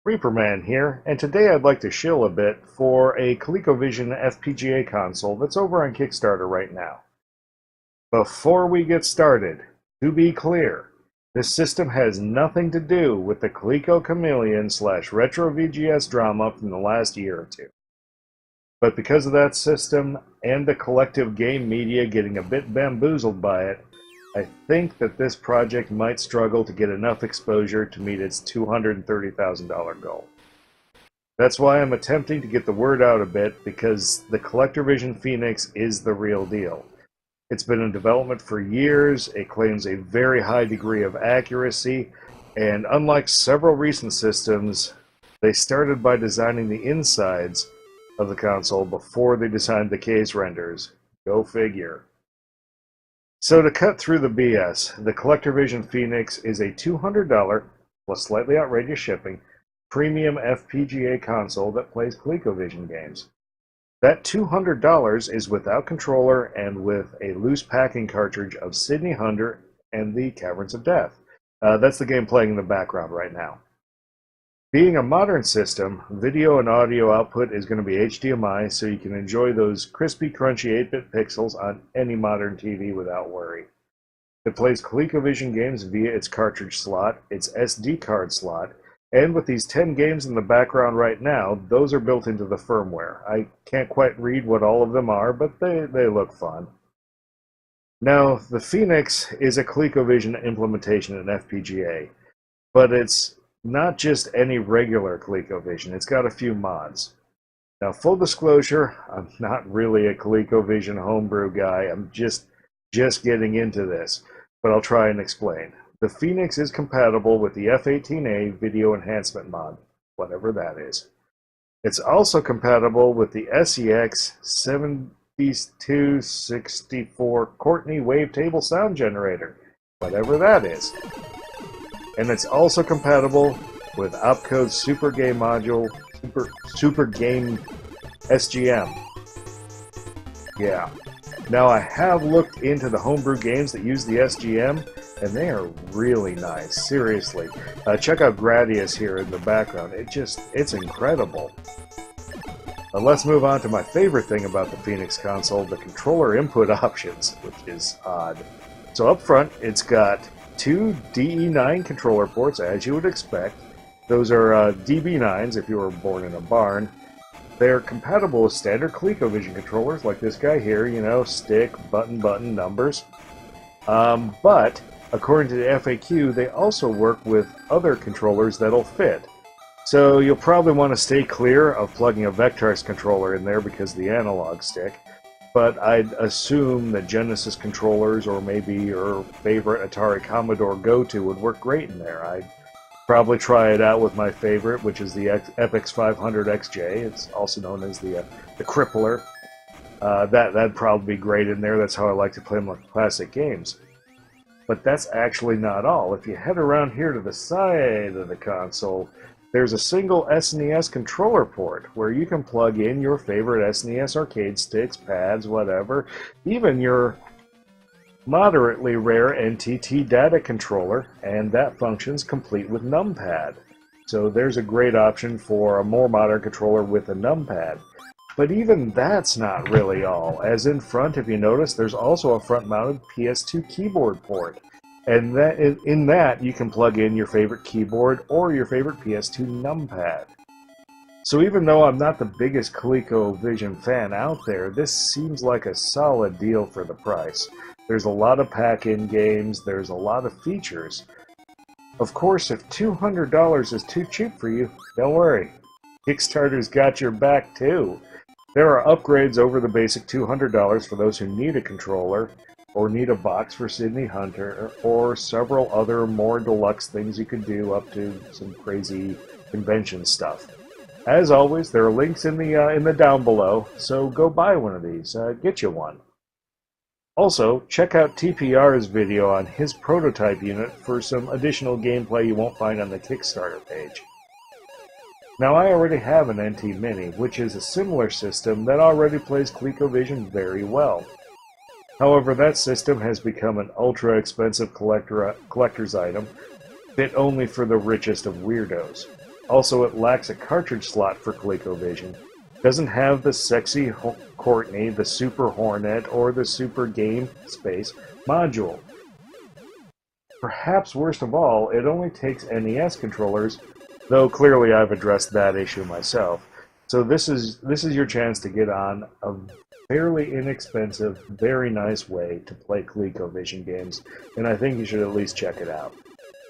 Reaperman here, and today I'd like to shill a bit for a ColecoVision FPGA console that's over on Kickstarter right now. Before we get started, to be clear, this system has nothing to do with the Coleco Chameleon / Retro VGS drama from the last year or two. But because of that system and the collective game media getting a bit bamboozled by it, I think that this project might struggle to get enough exposure to meet its $230,000 goal. That's why I'm attempting to get the word out a bit, because the CollectorVision Phoenix is the real deal. It's been in development for years, it claims a very high degree of accuracy, and unlike several recent systems, they started by designing the insides of the console before they designed the case renders. Go figure. So to cut through the BS, the CollectorVision Phoenix is a $200, plus slightly outrageous shipping, premium FPGA console that plays ColecoVision games. That $200 is without controller and with a loose packing cartridge of Sydney Hunter and the Caverns of Death. That's the game playing in the background right now. Being a modern system, video and audio output is going to be HDMI, so you can enjoy those crispy, crunchy 8-bit pixels on any modern TV without worry. It plays ColecoVision games via its cartridge slot, its SD card slot, and with these 10 games in the background right now, those are built into the firmware. I can't quite read what all of them are, but they look fun. Now, the Phoenix is a ColecoVision implementation in FPGA, but it's not just any regular ColecoVision, it's got a few mods. Now, full disclosure, I'm not really a ColecoVision homebrew guy, I'm just getting into this, but I'll try and explain. The Phoenix is compatible with the F18A video enhancement mod, whatever that is. It's also compatible with the SEX 7264 Courtney wavetable sound generator, whatever that is. And it's also compatible with Opcode's Super Game module, Super Game SGM. Yeah. Now I have looked into the homebrew games that use the SGM, and they are really nice. Seriously, check out Gradius here in the background. It's incredible. Let's move on to my favorite thing about the Phoenix console, the controller input options, which is odd. So up front, it's got two DE9 controller ports, as you would expect. Those are DB9s if you were born in a barn. They're compatible with standard ColecoVision controllers, like this guy here, you know, stick, button, numbers. But, according to the FAQ, they also work with other controllers that'll fit. So you'll probably want to stay clear of plugging a Vectrex controller in there because of the analog stick. But I'd assume that Genesis controllers or maybe your favorite Atari Commodore Go-To would work great in there. I'd probably try it out with my favorite, which is the Epix 500XJ. It's also known as the Crippler. That'd probably be great in there. That's how I like to play my classic games. But that's actually not all. If you head around here to the side of the console, there's a single SNES controller port where you can plug in your favorite SNES arcade sticks, pads, whatever, even your moderately rare NTT data controller, and that functions complete with numpad. So there's a great option for a more modern controller with a numpad. But even that's not really all, as in front, if you notice, there's also a front-mounted PS2 keyboard port. And in that, you can plug in your favorite keyboard or your favorite PS2 numpad. So even though I'm not the biggest ColecoVision fan out there, this seems like a solid deal for the price. There's a lot of pack-in games, there's a lot of features. Of course, if $200 is too cheap for you, don't worry. Kickstarter's got your back too. There are upgrades over the basic $200 for those who need a controller, or need a box for Sydney Hunter, or several other more deluxe things you could do, up to some crazy convention stuff. As always, there are links in the down below, so go buy one of these. Get you one. Also, check out TPR's video on his prototype unit for some additional gameplay you won't find on the Kickstarter page. Now, I already have an NT Mini, which is a similar system that already plays ColecoVision very well. However, that system has become an ultra-expensive collector's item, fit only for the richest of weirdos. Also, it lacks a cartridge slot for ColecoVision. Doesn't have the sexy Courtney, the Super Hornet, or the Super Game Space module. Perhaps worst of all, it only takes NES controllers, though clearly I've addressed that issue myself. So this is your chance to get on a fairly inexpensive, very nice way to play ColecoVision games, and I think you should at least check it out.